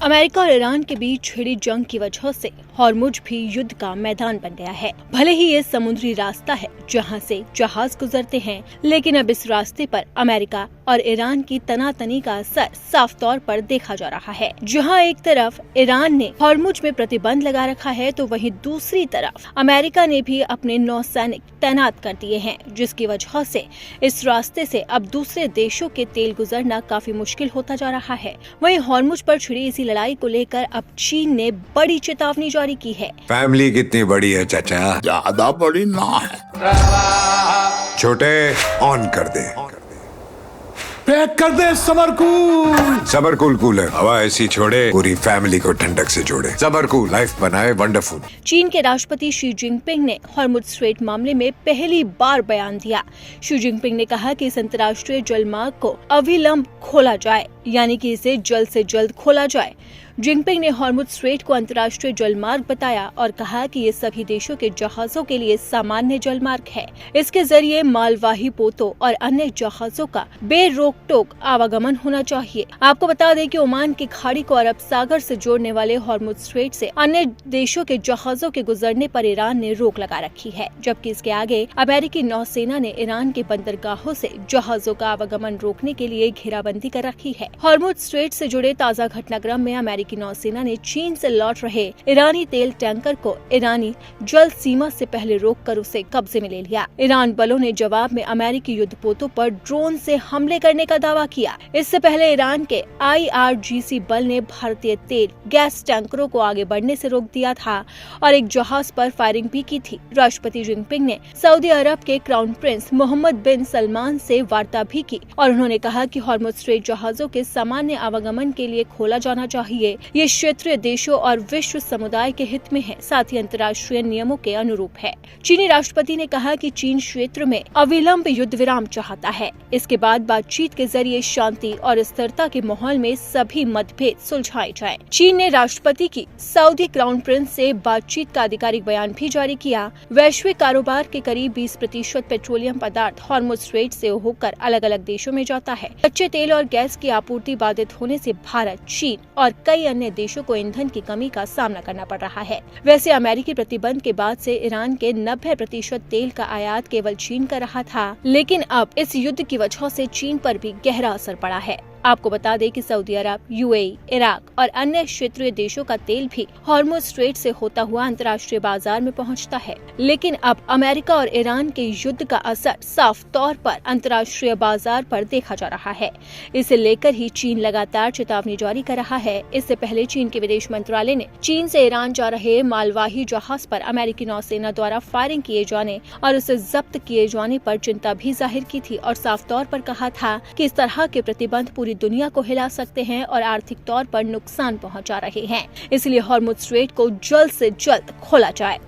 America और Iran के बीच छिड़ी जंग की वजह से हॉर्मुज भी युद्ध का मैदान बन गया है। भले ही ये समुद्री रास्ता है जहां से जहाज गुजरते हैं, लेकिन अब इस रास्ते पर अमेरिका और ईरान की तनातनी का असर साफ तौर पर देखा जा रहा है। जहां एक तरफ ईरान ने हॉर्मुज में प्रतिबंध लगा रखा है, तो वहीं दूसरी तरफ अमेरिका ने भी अपने नौसैनिक तैनात कर दिए हैं, जिसकी वजह से इस रास्ते से अब दूसरे देशों के तेल गुजरना काफी मुश्किल होता जा रहा है। वहीं हॉर्मुज पर छिड़ी इसी लड़ाई को लेकर अब चीन ने बड़ी चेतावनी जारी की है। फैमिली कितनी बड़ी है चाचा? ज्यादा बड़ी ना है। छोटे ऑन कर दे। पैक कर दे समरकूल। समरकूल कूलर हवा ऐसी छोड़े, पूरी फैमिली को ठंडक से जोड़े। समरकूल लाइफ बनाए वंडरफुल। चीन के राष्ट्रपति शी जिनपिंग ने हॉर्मुज स्ट्रेट मामले में पहली बार बयान दिया। शी जिनपिंग ने कहा कि इस अंतर्राष्ट्रीय जलमार्ग को अविलंब खोला जाए, यानी कि इसे जल्द से जल्द खोला जाए। जिनपिंग ने हॉर्मुज स्ट्रेट को अंतर्राष्ट्रीय जलमार्ग बताया और कहा कि ये सभी देशों के जहाजों के लिए सामान्य जलमार्ग है। इसके जरिए मालवाही पोतों और अन्य जहाजों का बेरोक टोक आवागमन होना चाहिए। आपको बता दें कि ओमान की खाड़ी को अरब सागर से जोड़ने वाले हॉर्मुज स्ट्रेट से अन्य देशों के जहाजों के गुजरने पर ईरान ने रोक लगा रखी है, जबकि इसके आगे अमेरिकी नौसेना ने ईरान के बंदरगाहों से जहाजों का आवागमन रोकने के लिए घेराबंदी कर रखी है। हॉर्मुज स्ट्रेट से जुड़े ताज़ा घटनाक्रम में अमेरिकी नौसेना ने चीन से लौट रहे ईरानी तेल टैंकर को ईरानी जल सीमा से पहले रोककर उसे कब्जे में ले लिया। ईरान बलों ने जवाब में अमेरिकी युद्धपोतों पर ड्रोन से हमले करने का दावा किया। इससे पहले ईरान के IRGC बल ने भारतीय तेल गैस टैंकरों को आगे बढ़ने से रोक दिया था और एक जहाज पर फायरिंग भी की थी। राष्ट्रपति जिनपिंग ने सऊदी अरब के क्राउन प्रिंस मोहम्मद बिन सलमान से वार्ता भी की और उन्होंने कहा कि हॉर्मुज स्ट्रेट जहाजों के सामान्य आवागमन के लिए खोला जाना चाहिए। ये क्षेत्रीय देशों और विश्व समुदाय के हित में है, साथ ही अंतर्राष्ट्रीय नियमों के अनुरूप है। चीनी राष्ट्रपति ने कहा कि चीन क्षेत्र में अविलंब युद्ध विराम चाहता है। इसके बाद बातचीत के जरिए शांति और स्थिरता के माहौल में सभी मतभेद सुलझाए जाएं। चीन ने राष्ट्रपति की सऊदी क्राउन प्रिंस से बातचीत का आधिकारिक बयान भी जारी किया। वैश्विक कारोबार के करीब 20% पेट्रोलियम पदार्थ हॉर्मुज स्ट्रेट से होकर अलग अलग देशों में जाता है। कच्चे तेल और गैस की आपूर्ति बाधित होने से भारत, चीन और कई अन्य देशों को ईंधन की कमी का सामना करना पड़ रहा है। वैसे अमेरिकी प्रतिबंध के बाद से ईरान के 90% तेल का आयात केवल चीन कर रहा था, लेकिन अब इस युद्ध की वजह से चीन पर भी गहरा असर पड़ा है। आपको बता दें कि सऊदी अरब, UAE, इराक और अन्य क्षेत्रीय देशों का तेल भी हॉर्मुज स्ट्रेट से होता हुआ अंतर्राष्ट्रीय बाजार में पहुंचता है। लेकिन अब अमेरिका और ईरान के युद्ध का असर साफ तौर पर अंतर्राष्ट्रीय बाजार पर देखा जा रहा है। इसे लेकर ही चीन लगातार चेतावनी जारी कर रहा है। इससे पहले चीन के विदेश मंत्रालय ने चीन से ईरान जा रहे मालवाही जहाज पर अमेरिकी नौसेना द्वारा फायरिंग किए जाने और उसे जब्त किए जाने पर चिंता भी जाहिर की थी और साफ तौर पर कहा था कि इस तरह के प्रतिबंध पूरी दुनिया को हिला सकते हैं और आर्थिक तौर पर नुकसान पहुंचा रहे हैं। इसलिए हॉर्मुज स्ट्रेट को जल्द से जल्द खोला जाए।